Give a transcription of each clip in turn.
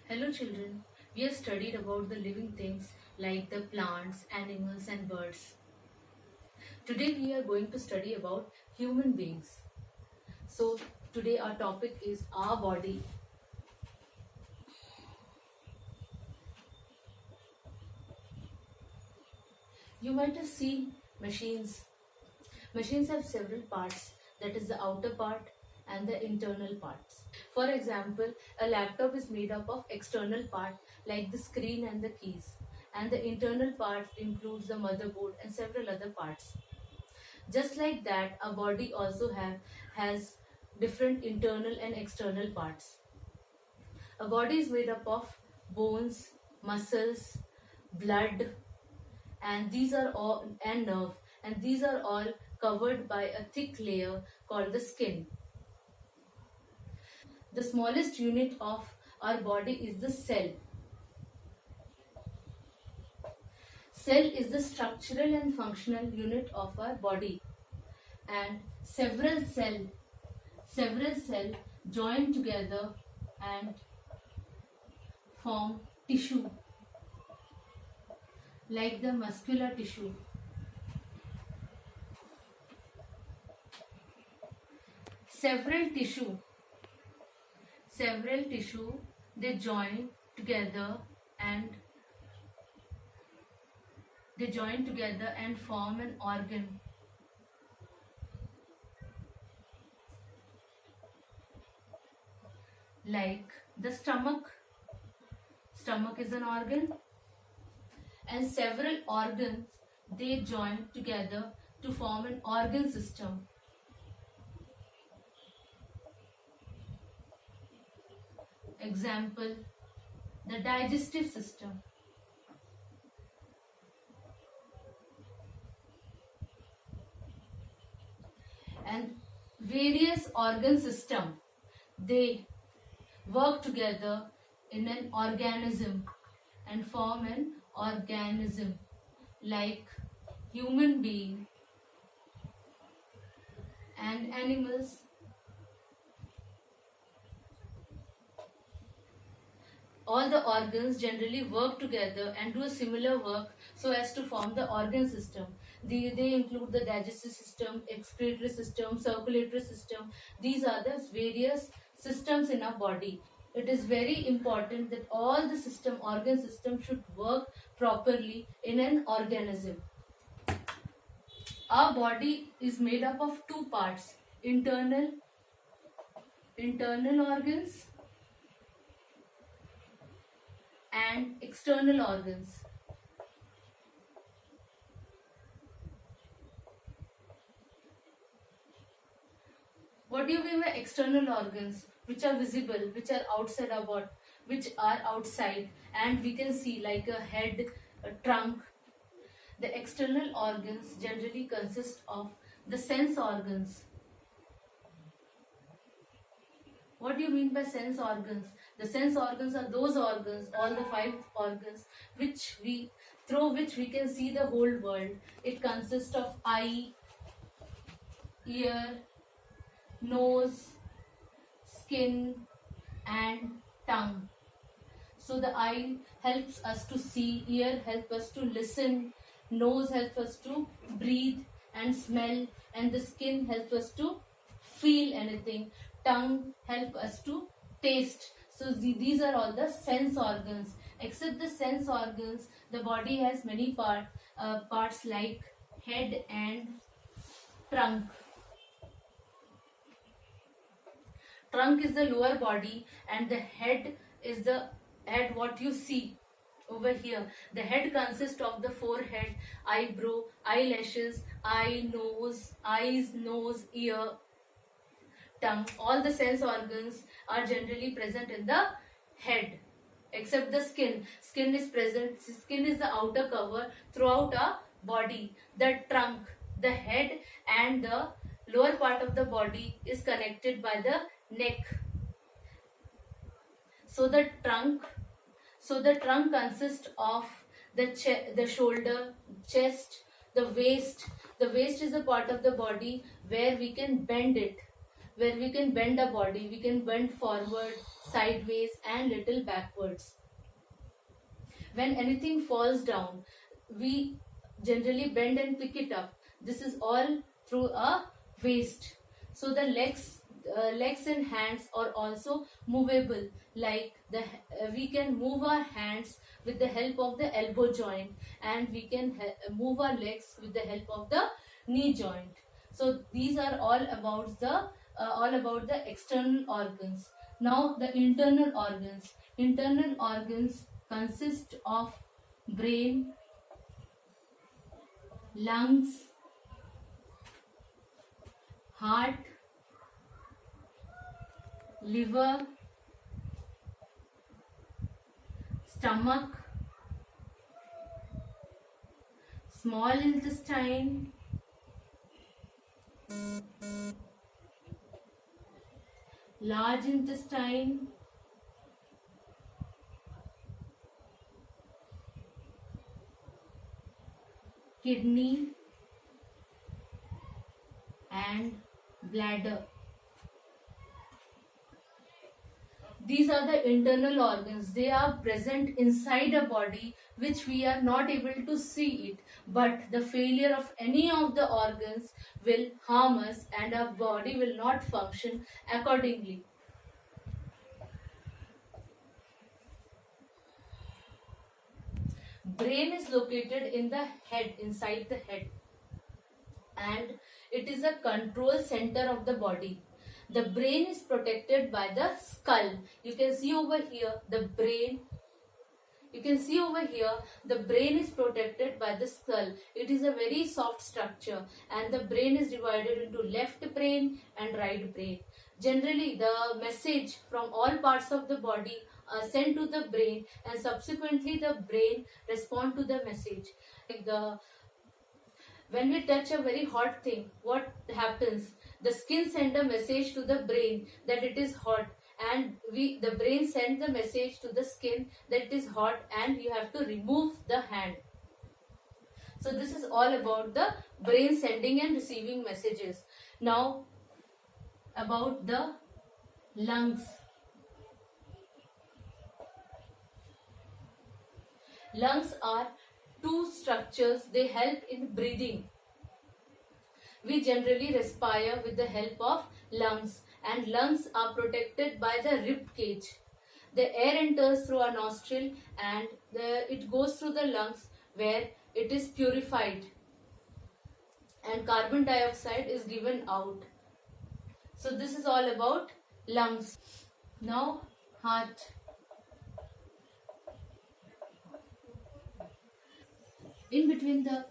Hello children, we have studied about the living things like the plants, animals and birds. Today we are going to study about human beings. So today our topic is our body. You might have seen machines. Machines have several parts, that is the outer part and the internal parts. For example, a laptop is made up of external part like the screen and the keys, and the internal part includes the motherboard and several other parts. Just like that, our body also has different internal and external parts. A body is made up of bones, muscles, blood, and these are all and nerve, and these are all covered by a thick layer called the skin. The smallest unit of our body is the cell. Cell is the structural and functional unit of our body, and several cell join together and form tissue like the muscular tissue. Several tissue they join together and form an organ. Like the stomach is an organ, and several organs they join together to form an organ system. Example, the digestive system. And various organ system they work together in an organism and form an organism, like human being and animals. All the organs generally work together and do a similar work so as to form the organ system. They include the digestive system, excretory system, circulatory system. These are the various systems in our body. It is very important that all the organ system should work properly in an organism. Our body is made up of two parts, internal organs and external organs. What do you mean by external organs? Which are visible, which are outside our body, which are outside, and we can see like a head, a trunk. The external organs generally consist of the sense organs. What do you mean by sense organs? The sense organs are those organs, all the five organs, through which we can see the whole world. It consists of eye, ear, nose, skin, and tongue. So the eye helps us to see, ear helps us to listen, nose helps us to breathe and smell, and the skin helps us to feel anything. Tongue helps us to taste. So these are all the sense organs. Except the sense organs, the body has many parts like head and trunk. Trunk is the lower body, and the head is the head what you see over here. The head consists of the forehead, eyebrow, eyelashes, eyes, nose, ear, tongue. All the sense organs are generally present in the head, except the skin. Skin is the outer cover throughout our body. The trunk, the head, and the lower part of the body is connected by the neck. So the trunk consists of the shoulder, chest, the waist. The waist is a part of the body where we can bend it. where we can bend the body, we can bend forward, sideways and little backwards. When anything falls down, we generally bend and pick it up. This is all through a waist. So the legs and hands are also movable. Like we can move our hands with the help of the elbow joint, and we can move our legs with the help of the knee joint. So these are all about the external organs. Now the internal organs. Internal organs consist of brain, lungs, heart, liver, stomach, small intestine, large intestine, kidney and bladder. These are the internal organs. They are present inside a body which we are not able to see it. But the failure of any of the organs will harm us and our body will not function accordingly. Brain is located in the head, inside the head, and it is a control center of the body. The brain is protected by the skull. You can see over here the brain. You can see over here the brain is protected by the skull. It is a very soft structure, and the brain is divided into left brain and right brain. Generally, the message from all parts of the body are sent to the brain, and subsequently the brain respond to the message. When we touch a very hot thing, what happens? The skin sends a message to the brain that it is hot, and the brain sends the message to the skin that it is hot and you have to remove the hand. So this is all about the brain sending and receiving messages. Now about the lungs. Lungs are two structures. They help in breathing. We generally respire with the help of lungs, and lungs are protected by the rib cage. The air enters through our nostril and it goes through the lungs where it is purified and carbon dioxide is given out. So this is all about lungs. Now heart. In between the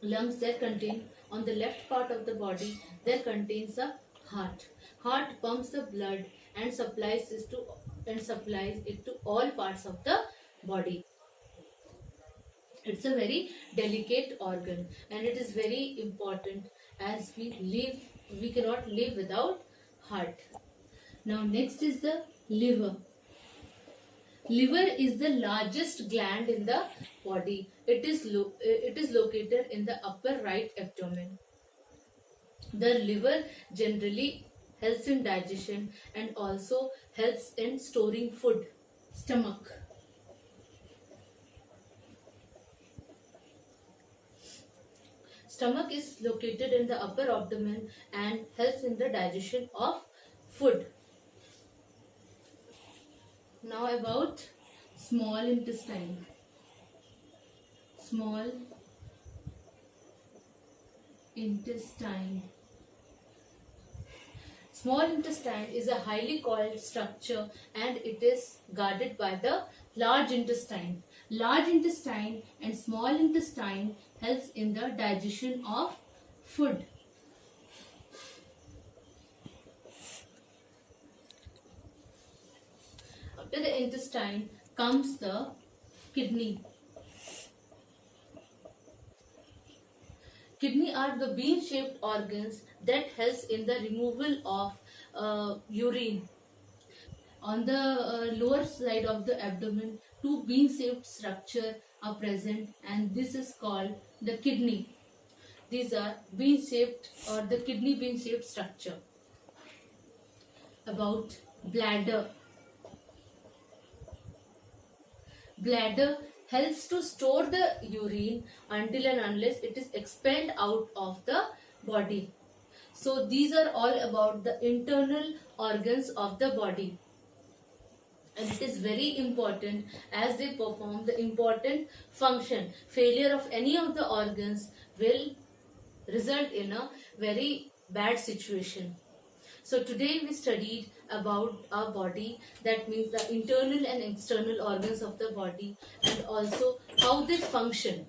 lungs that contain, on the left part of the body, there contains a heart. Heart pumps the blood and supplies it to all parts of the body. It's a very delicate organ and it is very important, as we cannot live without heart. Now next is the liver. Liver is the largest gland in the body. It is located in the upper right abdomen. The liver generally helps in digestion and also helps in storing food. Stomach. Stomach is located in the upper abdomen and helps in the digestion of food. Now about small intestine. Small intestine. Small intestine is a highly coiled structure and it is guarded by the large intestine. Large intestine and small intestine helps in the digestion of food. After the intestine comes the kidney. Kidney are the bean-shaped organs that helps in the removal of urine. On the lower side of the abdomen, two bean-shaped structures are present and this is called the kidney. These are bean shaped or the kidney bean shaped structure. About bladder. Bladder helps to store the urine until and unless it is expelled out of the body. So these are all about the internal organs of the body. And it is very important as they perform the important function. Failure of any of the organs will result in a very bad situation. So today we studied about our body, that means the internal and external organs of the body, and also how they function.